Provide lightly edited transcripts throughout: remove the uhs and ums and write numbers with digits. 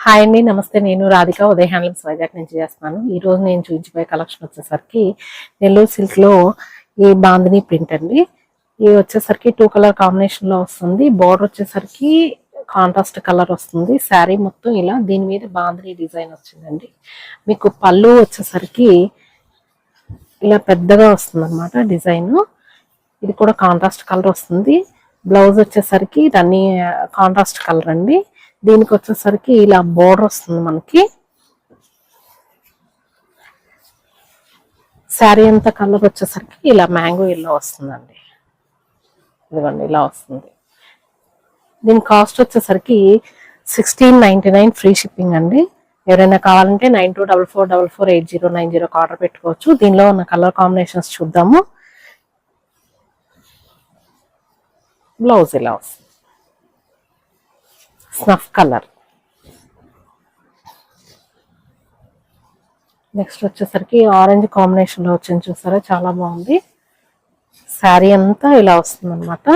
Hi అండి, నమస్తే. నేను రాధిక, ఉదయ్ హ్యాండ్లూమ్స్ వైజాగ్ నుంచి చేస్తున్నాను. ఈ రోజు నేను చూపించబోయే కలెక్షన్ వచ్చేసరికి నెల్లూరు సిల్క్ లో ఈ బాందిని ప్రింట్ అండి. ఇది వచ్చేసరికి 2 కలర్ కాంబినేషన్ లో వస్తుంది. బోర్డర్ వచ్చేసరికి కాంట్రాస్ట్ కలర్ వస్తుంది. శారీ మొత్తం ఇలా దీని మీద బాందిని డిజైన్ వచ్చిందండి. మీకు పళ్ళు వచ్చేసరికి ఇలా పెద్దగా వస్తుంది అనమాట డిజైన్. ఇది కూడా కాంట్రాస్ట్ కలర్ వస్తుంది. బ్లౌజ్ వచ్చేసరికి దాన్ని కాంట్రాస్ట్ కలర్ అండి. దీనికి వచ్చేసరికి ఇలా బోర్డర్ వస్తుంది మనకి. శారీ అంతా కలర్ వచ్చేసరికి ఇలా మ్యాంగో ఎల్లో వస్తుందండి. ఇదిగోండి ఇలా వస్తుంది. దీని కాస్ట్ వచ్చేసరికి 1699 ఫ్రీ షిప్పింగ్ అండి. ఎవరైనా కావాలంటే 9244448090 ఆర్డర్ పెట్టుకోవచ్చు. దీనిలో ఉన్న కలర్ కాంబినేషన్స్ చూద్దాము. బ్లౌజ్ ఇలా వస్తుంది, స్నఫ్ కలర్. నెక్స్ట్ వచ్చేసరికి ఆరెంజ్ కాంబినేషన్ లో వచ్చింది, చూసారా చాలా బాగుంది. శారీ అంతా ఇలా వస్తుంది అనమాట.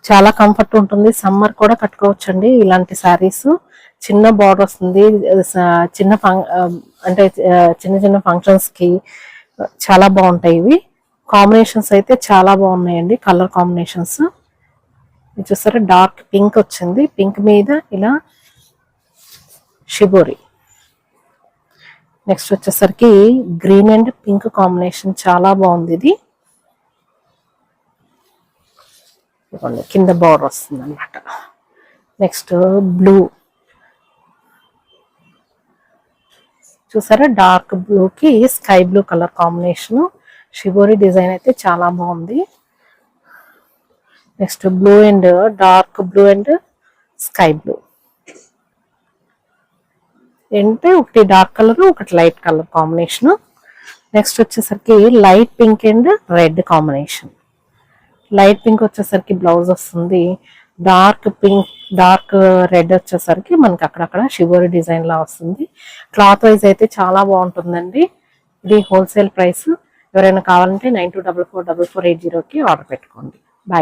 చాలా కంఫర్ట్ ఉంటుంది. సమ్మర్ కూడా కట్టుకోవచ్చు అండి ఇలాంటి శారీస్. చిన్న బార్డర్ వస్తుంది. చిన్న అంటే చిన్న చిన్న ఫంక్షన్స్ కి చాలా బాగుంటాయి ఇవి. కాంబినేషన్స్ అయితే చాలా బాగున్నాయండి. కలర్ కాంబినేషన్స్ ఇది చూసారా, డార్క్ పింక్ వచ్చింది. పింక్ మీద ఇలా షిబోరి. నెక్స్ట్ వచ్చేసరికి గ్రీన్ అండ్ పింక్ కాంబినేషన్ చాలా బాగుంది. ఇది కింద బార్డర్ వస్తుంది అన్నమాట. నెక్స్ట్ బ్లూ చూసారా, డార్క్ బ్లూ కి sky blue colour combination. Shibori design అయితే చాలా బాగుంది. Next blue and dark blue and sky blue. అంటే ఒకటి డార్క్ కలర్, ఒకటి లైట్ కలర్ కాంబినేషన్. నెక్స్ట్ వచ్చేసరికి light pink and red combination. Light pink వచ్చేసరికి బ్లౌజ్ వస్తుంది. డార్క్ పింక్ డార్క్ రెడ్ వచ్చేసరికి మనకి అక్కడక్కడ షిబోరి డిజైన్ లా వస్తుంది. క్లాత్ వైజ్ అయితే చాలా బాగుంటుందండి. ఇది హోల్సేల్ ప్రైస్. ఎవరైనా కావాలంటే 92444480 ఆర్డర్ పెట్టుకోండి. బాయ్.